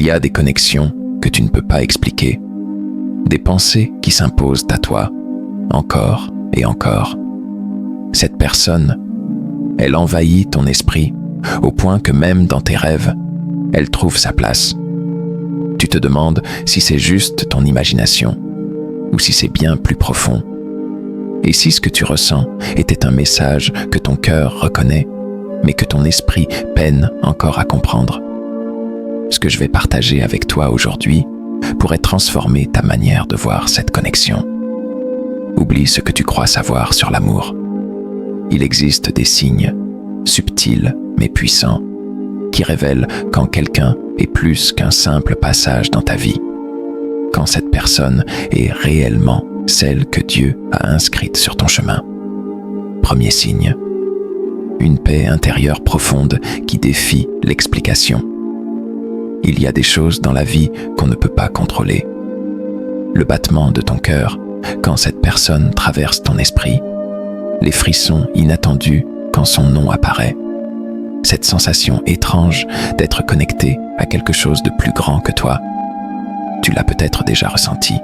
Il y a des connexions que tu ne peux pas expliquer, des pensées qui s'imposent à toi, encore et encore. Cette personne, elle envahit ton esprit au point que même dans tes rêves, elle trouve sa place. Tu te demandes si c'est juste ton imagination ou si c'est bien plus profond. Et si ce que tu ressens était un message que ton cœur reconnaît, mais que ton esprit peine encore à comprendre. Ce que je vais partager avec toi aujourd'hui pourrait transformer ta manière de voir cette connexion. Oublie ce que tu crois savoir sur l'amour. Il existe des signes, subtils mais puissants, qui révèlent quand quelqu'un est plus qu'un simple passage dans ta vie, quand cette personne est réellement celle que Dieu a inscrite sur ton chemin. Premier signe, une paix intérieure profonde qui défie l'explication. Il y a des choses dans la vie qu'on ne peut pas contrôler. Le battement de ton cœur quand cette personne traverse ton esprit, les frissons inattendus quand son nom apparaît, cette sensation étrange d'être connecté à quelque chose de plus grand que toi. Tu l'as peut-être déjà ressenti.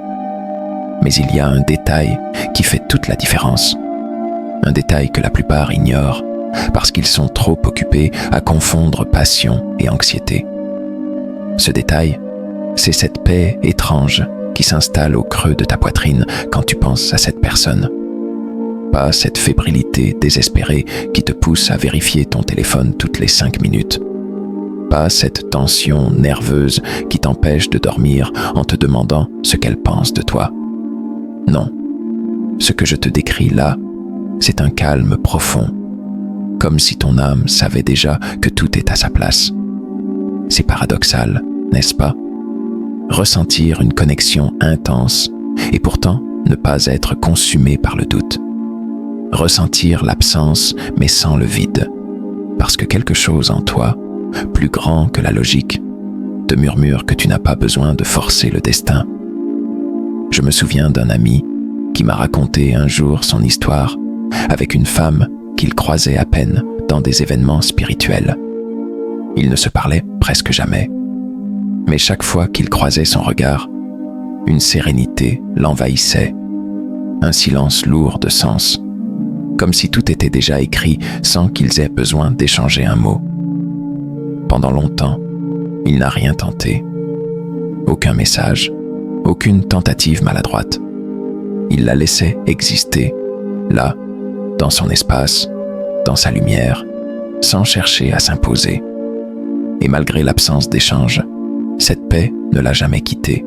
Mais il y a un détail qui fait toute la différence. Un détail que la plupart ignorent parce qu'ils sont trop occupés à confondre passion et anxiété. Ce détail, c'est cette paix étrange qui s'installe au creux de ta poitrine quand tu penses à cette personne. Pas cette fébrilité désespérée qui te pousse à vérifier ton téléphone toutes les 5 minutes. Pas cette tension nerveuse qui t'empêche de dormir en te demandant ce qu'elle pense de toi. Non, ce que je te décris là, c'est un calme profond, comme si ton âme savait déjà que tout est à sa place. C'est paradoxal, n'est-ce pas? Ressentir une connexion intense et pourtant ne pas être consumé par le doute. Ressentir l'absence mais sans le vide, parce que quelque chose en toi, plus grand que la logique, te murmure que tu n'as pas besoin de forcer le destin. Je me souviens d'un ami qui m'a raconté un jour son histoire avec une femme qu'il croisait à peine dans des événements spirituels. Ils ne se parlaient presque jamais, mais chaque fois qu'il croisait son regard, une sérénité l'envahissait, un silence lourd de sens, comme si tout était déjà écrit sans qu'ils aient besoin d'échanger un mot. Pendant longtemps, il n'a rien tenté. Aucun message, aucune tentative maladroite. Il la laissait exister, là, dans son espace, dans sa lumière, sans chercher à s'imposer. Et malgré l'absence d'échange, cette paix ne l'a jamais quitté.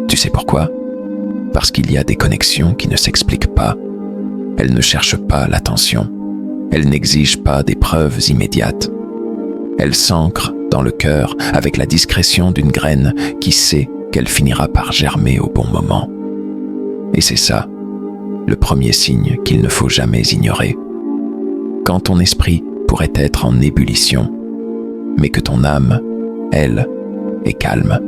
Tu sais pourquoi? Parce qu'il y a des connexions qui ne s'expliquent pas. Elles ne cherchent pas l'attention. Elles n'exigent pas des preuves immédiates. Elles s'ancrent dans le cœur avec la discrétion d'une graine qui sait qu'elle finira par germer au bon moment. Et c'est ça, le premier signe qu'il ne faut jamais ignorer. Quand ton esprit pourrait être en ébullition, mais que ton âme, elle, est calme.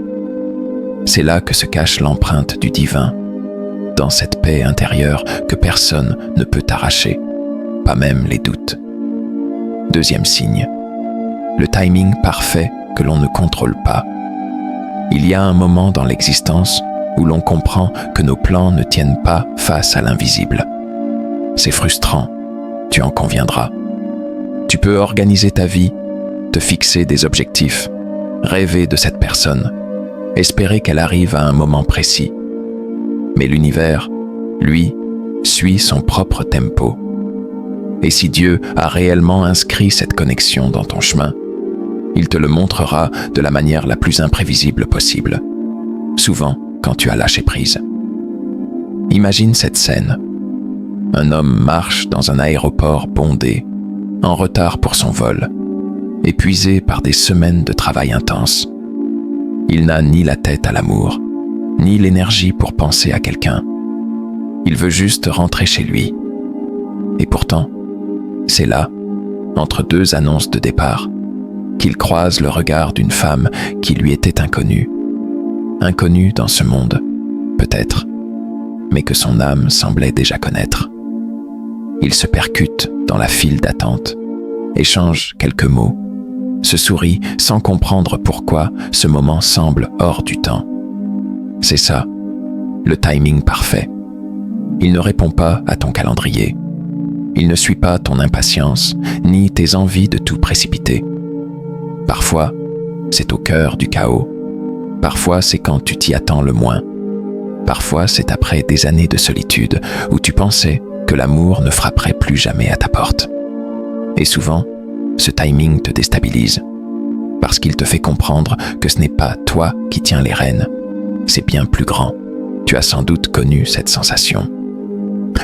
C'est là que se cache l'empreinte du divin, dans cette paix intérieure que personne ne peut arracher, pas même les doutes. Deuxième signe, le timing parfait que l'on ne contrôle pas. Il y a un moment dans l'existence où l'on comprend que nos plans ne tiennent pas face à l'invisible. C'est frustrant, tu en conviendras. Tu peux organiser ta vie, te fixer des objectifs, rêver de cette personne, espérer qu'elle arrive à un moment précis. Mais l'univers, lui, suit son propre tempo. Et si Dieu a réellement inscrit cette connexion dans ton chemin, il te le montrera de la manière la plus imprévisible possible, souvent quand tu as lâché prise. Imagine cette scène. Un homme marche dans un aéroport bondé, en retard pour son vol, épuisé par des semaines de travail intense. Il n'a ni la tête à l'amour, ni l'énergie pour penser à quelqu'un. Il veut juste rentrer chez lui. Et pourtant, c'est là, entre deux annonces de départ, qu'il croise le regard d'une femme qui lui était inconnue. Inconnue dans ce monde, peut-être, mais que son âme semblait déjà connaître. Il se percute dans la file d'attente, échange quelques mots, se sourit sans comprendre pourquoi ce moment semble hors du temps. C'est ça, le timing parfait. Il ne répond pas à ton calendrier. Il ne suit pas ton impatience, ni tes envies de tout précipiter. Parfois, c'est au cœur du chaos. Parfois, c'est quand tu t'y attends le moins. Parfois, c'est après des années de solitude où tu pensais que l'amour ne frapperait plus jamais à ta porte. Et souvent, ce timing te déstabilise, parce qu'il te fait comprendre que ce n'est pas toi qui tiens les rênes, c'est bien plus grand. Tu as sans doute connu cette sensation.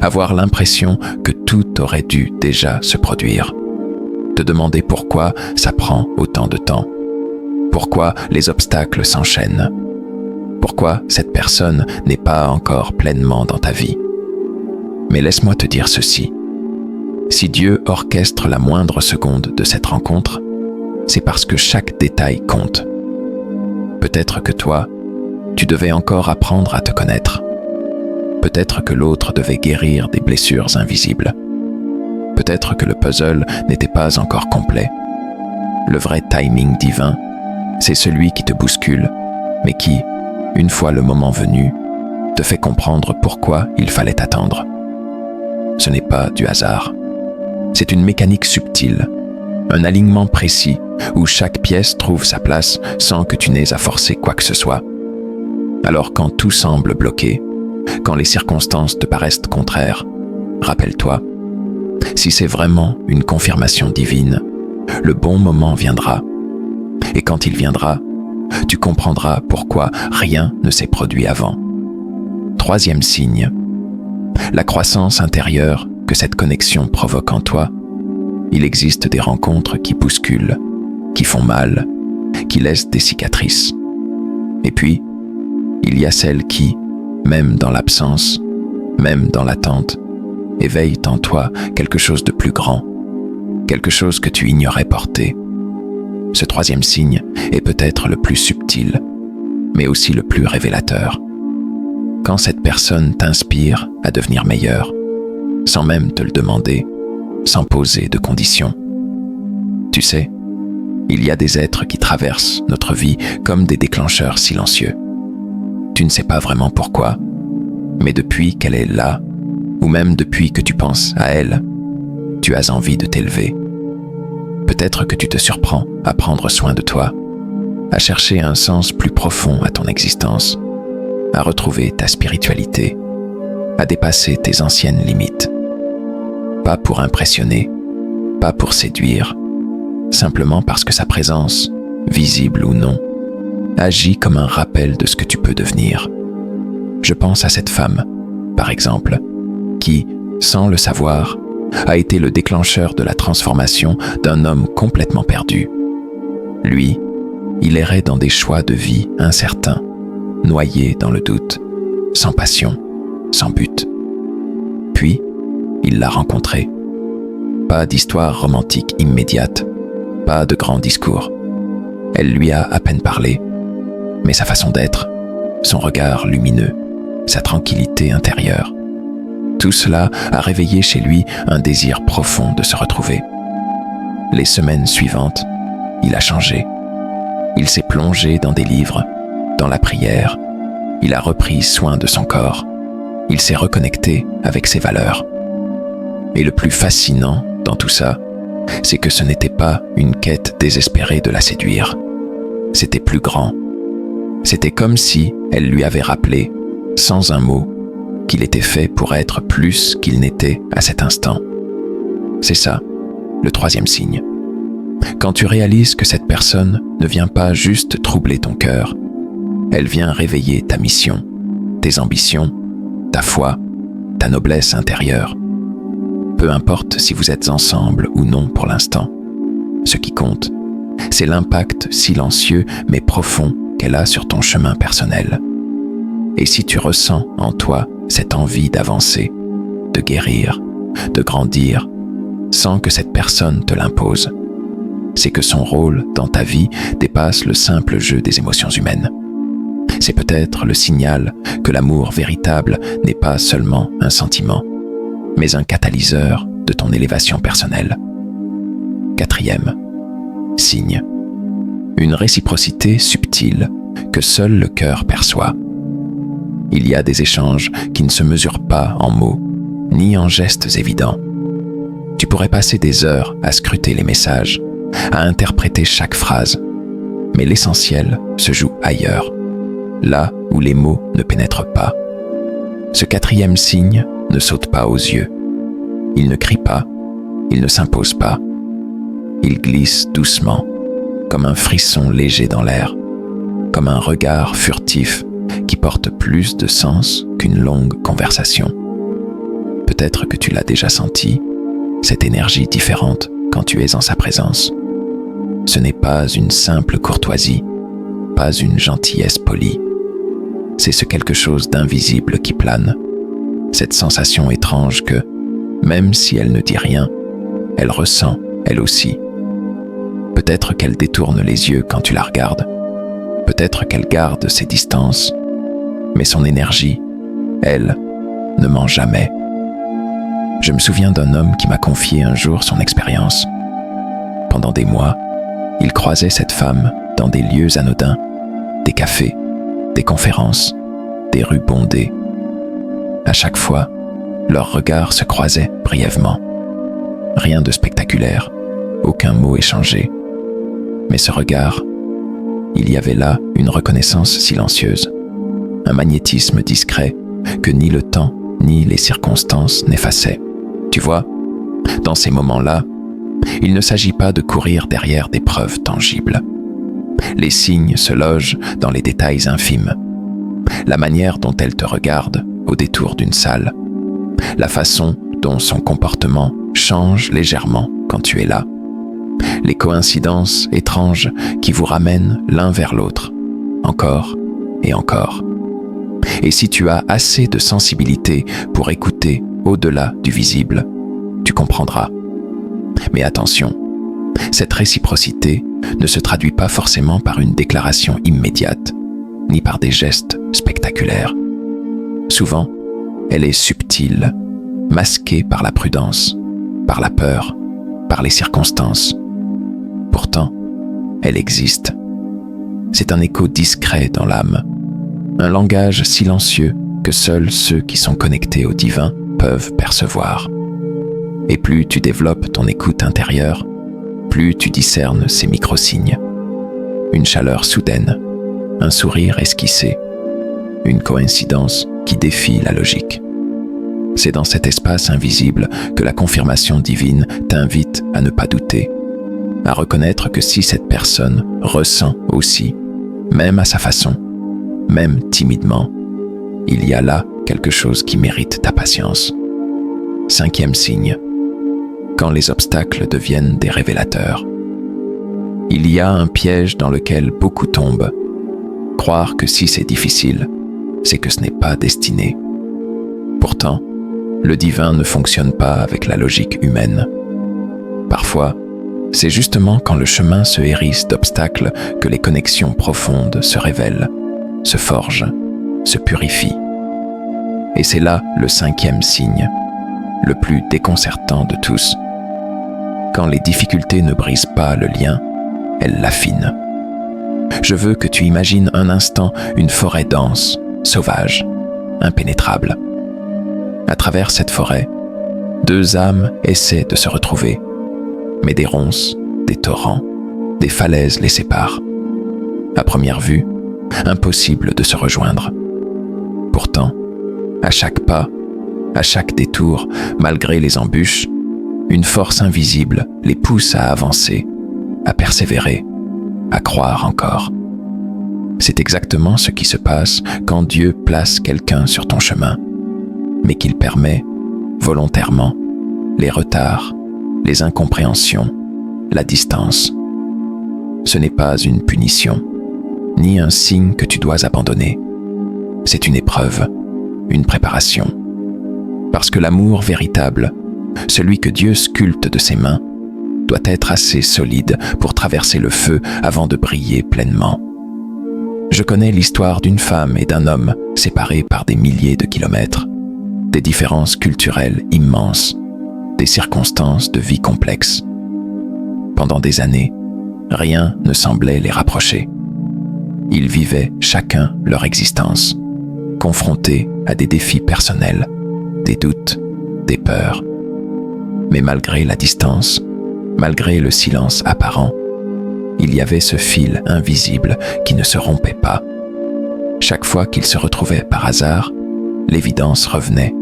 Avoir l'impression que tout aurait dû déjà se produire. Te demander pourquoi ça prend autant de temps. Pourquoi les obstacles s'enchaînent. Pourquoi cette personne n'est pas encore pleinement dans ta vie. Mais laisse-moi te dire ceci. Si Dieu orchestre la moindre seconde de cette rencontre, c'est parce que chaque détail compte. Peut-être que toi, tu devais encore apprendre à te connaître. Peut-être que l'autre devait guérir des blessures invisibles. Peut-être que le puzzle n'était pas encore complet. Le vrai timing divin, c'est celui qui te bouscule, mais qui, une fois le moment venu, te fait comprendre pourquoi il fallait attendre. Ce n'est pas du hasard. C'est une mécanique subtile, un alignement précis où chaque pièce trouve sa place sans que tu n'aies à forcer quoi que ce soit. Alors quand tout semble bloqué, quand les circonstances te paraissent contraires, rappelle-toi, si c'est vraiment une confirmation divine, le bon moment viendra. Et quand il viendra, tu comprendras pourquoi rien ne s'est produit avant. Troisième signe, la croissance intérieure que cette connexion provoque en toi. Il existe des rencontres qui bousculent, qui font mal, qui laissent des cicatrices. Et puis, il y a celles qui, même dans l'absence, même dans l'attente, éveillent en toi quelque chose de plus grand, quelque chose que tu ignorais porter. Ce troisième signe est peut-être le plus subtil, mais aussi le plus révélateur. Quand cette personne t'inspire à devenir meilleur, sans même te le demander, sans poser de conditions. Tu sais, il y a des êtres qui traversent notre vie comme des déclencheurs silencieux. Tu ne sais pas vraiment pourquoi, mais depuis qu'elle est là, ou même depuis que tu penses à elle, tu as envie de t'élever. Peut-être que tu te surprends à prendre soin de toi, à chercher un sens plus profond à ton existence, à retrouver ta spiritualité, à dépasser tes anciennes limites. Pas pour impressionner, pas pour séduire, simplement parce que sa présence, visible ou non, agit comme un rappel de ce que tu peux devenir. Je pense à cette femme, par exemple, qui, sans le savoir, a été le déclencheur de la transformation d'un homme complètement perdu. Lui, il errait dans des choix de vie incertains, noyé dans le doute, sans passion, sans but. Puis, il l'a rencontrée. Pas d'histoire romantique immédiate, pas de grands discours. Elle lui a à peine parlé, mais sa façon d'être, son regard lumineux, sa tranquillité intérieure, tout cela a réveillé chez lui un désir profond de se retrouver. Les semaines suivantes, il a changé. Il s'est plongé dans des livres, dans la prière. Il a repris soin de son corps. Il s'est reconnecté avec ses valeurs. Et le plus fascinant dans tout ça, c'est que ce n'était pas une quête désespérée de la séduire. C'était plus grand. C'était comme si elle lui avait rappelé, sans un mot, qu'il était fait pour être plus qu'il n'était à cet instant. C'est ça, le troisième signe. Quand tu réalises que cette personne ne vient pas juste troubler ton cœur, elle vient réveiller ta mission, tes ambitions, ta foi, ta noblesse intérieure. Peu importe si vous êtes ensemble ou non pour l'instant, ce qui compte, c'est l'impact silencieux mais profond qu'elle a sur ton chemin personnel. Et si tu ressens en toi cette envie d'avancer, de guérir, de grandir, sans que cette personne te l'impose, c'est que son rôle dans ta vie dépasse le simple jeu des émotions humaines. C'est peut-être le signal que l'amour véritable n'est pas seulement un sentiment, mais un catalyseur de ton élévation personnelle. Quatrième, signe. Une réciprocité subtile que seul le cœur perçoit. Il y a des échanges qui ne se mesurent pas en mots, ni en gestes évidents. Tu pourrais passer des heures à scruter les messages, à interpréter chaque phrase, mais l'essentiel se joue ailleurs, là où les mots ne pénètrent pas. Ce quatrième signe ne saute pas aux yeux. Il ne crie pas, il ne s'impose pas. Il glisse doucement, comme un frisson léger dans l'air, comme un regard furtif qui porte plus de sens qu'une longue conversation. Peut-être que tu l'as déjà senti, cette énergie différente quand tu es en sa présence. Ce n'est pas une simple courtoisie, pas une gentillesse polie. C'est ce quelque chose d'invisible qui plane, cette sensation étrange que, même si elle ne dit rien, elle ressent, elle aussi. Peut-être qu'elle détourne les yeux quand tu la regardes, peut-être qu'elle garde ses distances, mais son énergie, elle, ne ment jamais. Je me souviens d'un homme qui m'a confié un jour son expérience. Pendant des mois, il croisait cette femme dans des lieux anodins, des cafés, des conférences, des rues bondées. À chaque fois, leurs regards se croisaient brièvement. Rien de spectaculaire, aucun mot échangé. Mais ce regard, il y avait là une reconnaissance silencieuse, un magnétisme discret que ni le temps ni les circonstances n'effaçaient. Tu vois, dans ces moments-là, il ne s'agit pas de courir derrière des preuves tangibles. Les signes se logent dans les détails infimes. La manière dont elle te regarde au détour d'une salle, la façon dont son comportement change légèrement quand tu es là, les coïncidences étranges qui vous ramènent l'un vers l'autre, encore et encore. Et si tu as assez de sensibilité pour écouter au-delà du visible, tu comprendras. Mais attention, cette réciprocité ne se traduit pas forcément par une déclaration immédiate, ni par des gestes spectaculaires. Souvent, elle est subtile, masquée par la prudence, par la peur, par les circonstances. Pourtant, elle existe. C'est un écho discret dans l'âme, un langage silencieux que seuls ceux qui sont connectés au divin peuvent percevoir. Et plus tu développes ton écoute intérieure, plus tu discernes ces micro-signes. Une chaleur soudaine, un sourire esquissé, une coïncidence qui défie la logique. C'est dans cet espace invisible que la confirmation divine t'invite à ne pas douter, à reconnaître que si cette personne ressent aussi, même à sa façon, même timidement, il y a là quelque chose qui mérite ta patience. Cinquième signe, quand les obstacles deviennent des révélateurs. Il y a un piège dans lequel beaucoup tombent. Croire que si c'est difficile, c'est que ce n'est pas destiné. Pourtant, le divin ne fonctionne pas avec la logique humaine. Parfois, c'est justement quand le chemin se hérisse d'obstacles que les connexions profondes se révèlent, se forgent, se purifient. Et c'est là le cinquième signe, le plus déconcertant de tous. Quand les difficultés ne brisent pas le lien, elles l'affinent. Je veux que tu imagines un instant une forêt dense, sauvage, impénétrable. À travers cette forêt, deux âmes essaient de se retrouver, mais des ronces, des torrents, des falaises les séparent. À première vue, impossible de se rejoindre. Pourtant, à chaque pas, à chaque détour, malgré les embûches, une force invisible les pousse à avancer, à persévérer, à croire encore. C'est exactement ce qui se passe quand Dieu place quelqu'un sur ton chemin, mais qu'il permet, volontairement, les retards, les incompréhensions, la distance. Ce n'est pas une punition, ni un signe que tu dois abandonner. C'est une épreuve, une préparation. Parce que l'amour véritable, celui que Dieu sculpte de ses mains, doit être assez solide pour traverser le feu avant de briller pleinement. Je connais l'histoire d'une femme et d'un homme séparés par des milliers de kilomètres, des différences culturelles immenses, des circonstances de vie complexes. Pendant des années, rien ne semblait les rapprocher. Ils vivaient chacun leur existence, confrontés à des défis personnels, des doutes, des peurs. Mais malgré la distance, malgré le silence apparent, il y avait ce fil invisible qui ne se rompait pas. Chaque fois qu'ils se retrouvaient par hasard, l'évidence revenait.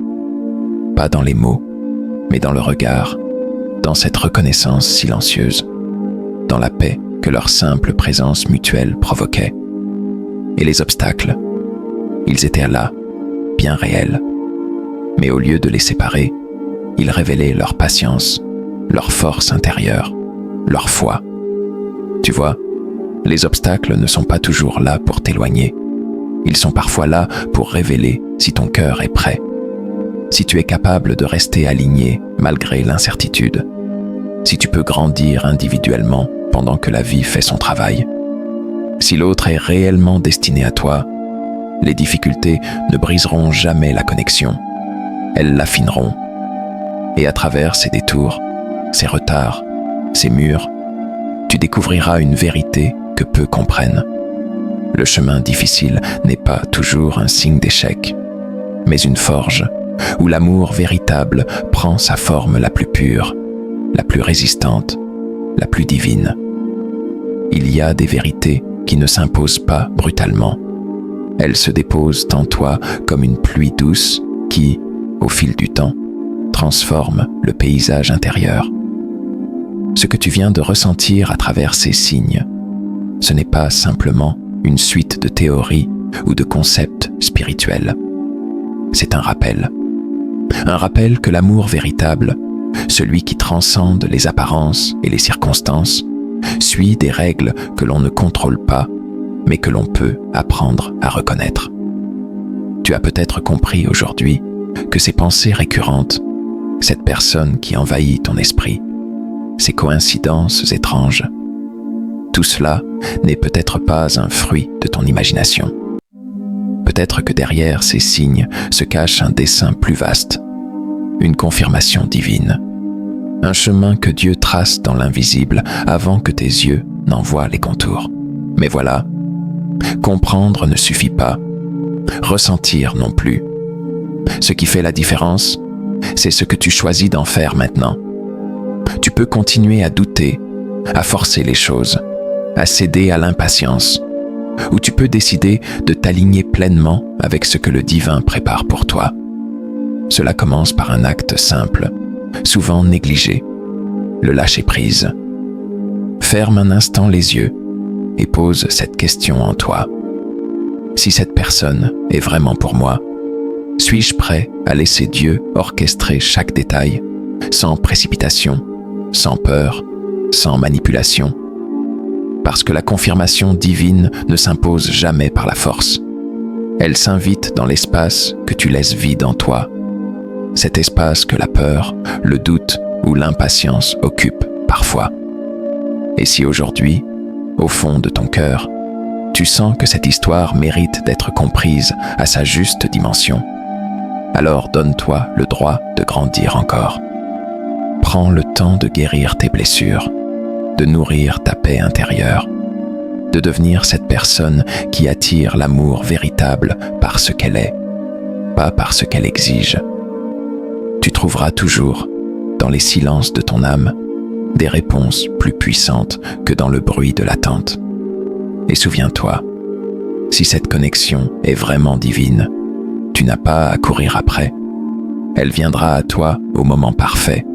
Pas dans les mots, mais dans le regard, dans cette reconnaissance silencieuse, dans la paix que leur simple présence mutuelle provoquait. Et les obstacles, ils étaient là, bien réels. Mais au lieu de les séparer, ils révélaient leur patience, leur force intérieure, leur foi. Tu vois, les obstacles ne sont pas toujours là pour t'éloigner. Ils sont parfois là pour révéler si ton cœur est prêt, si tu es capable de rester aligné malgré l'incertitude, si tu peux grandir individuellement pendant que la vie fait son travail. Si l'autre est réellement destiné à toi, les difficultés ne briseront jamais la connexion. Elles l'affineront. Et à travers ces détours, ces retards, ces murs, tu découvriras une vérité que peu comprennent. Le chemin difficile n'est pas toujours un signe d'échec, mais une forge où l'amour véritable prend sa forme la plus pure, la plus résistante, la plus divine. Il y a des vérités qui ne s'imposent pas brutalement. Elles se déposent en toi comme une pluie douce qui, au fil du temps, transforme le paysage intérieur. Ce que tu viens de ressentir à travers ces signes, ce n'est pas simplement une suite de théories ou de concepts spirituels. C'est un rappel que l'amour véritable, celui qui transcende les apparences et les circonstances, suit des règles que l'on ne contrôle pas, mais que l'on peut apprendre à reconnaître. Tu as peut-être compris aujourd'hui que ces pensées récurrentes, cette personne qui envahit ton esprit, ces coïncidences étranges, tout cela n'est peut-être pas un fruit de ton imagination. Peut-être que derrière ces signes se cache un dessein plus vaste, une confirmation divine, un chemin que Dieu trace dans l'invisible avant que tes yeux n'en voient les contours. Mais voilà, comprendre ne suffit pas, ressentir non plus. Ce qui fait la différence, c'est ce que tu choisis d'en faire maintenant. Tu peux continuer à douter, à forcer les choses, à céder à l'impatience, ou tu peux décider de t'aligner pleinement avec ce que le divin prépare pour toi. Cela commence par un acte simple, souvent négligé, le lâcher-prise. Ferme un instant les yeux et pose cette question en toi. Si cette personne est vraiment pour moi, suis-je prêt à laisser Dieu orchestrer chaque détail, sans précipitation, sans peur, sans manipulation? Parce que la confirmation divine ne s'impose jamais par la force. Elle s'invite dans l'espace que tu laisses vide en toi. Cet espace que la peur, le doute ou l'impatience occupent parfois. Et si aujourd'hui, au fond de ton cœur, tu sens que cette histoire mérite d'être comprise à sa juste dimension, alors donne-toi le droit de grandir encore. Prends le temps de guérir tes blessures, de nourrir ta paix intérieure, de devenir cette personne qui attire l'amour véritable par ce qu'elle est, pas par ce qu'elle exige. Tu trouveras toujours, dans les silences de ton âme, des réponses plus puissantes que dans le bruit de l'attente. Et souviens-toi, si cette connexion est vraiment divine, tu n'as pas à courir après. Elle viendra à toi au moment parfait,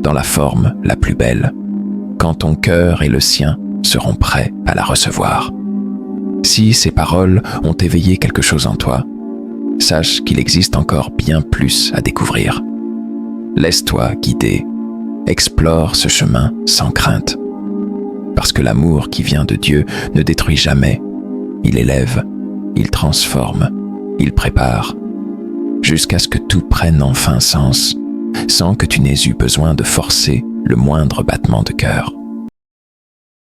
dans la forme la plus belle, quand ton cœur et le sien seront prêts à la recevoir. Si ces paroles ont éveillé quelque chose en toi, sache qu'il existe encore bien plus à découvrir. Laisse-toi guider, explore ce chemin sans crainte. Parce que l'amour qui vient de Dieu ne détruit jamais, il élève, il transforme, il prépare, jusqu'à ce que tout prenne enfin sens, sans que tu n'aies eu besoin de forcer le moindre battement de cœur.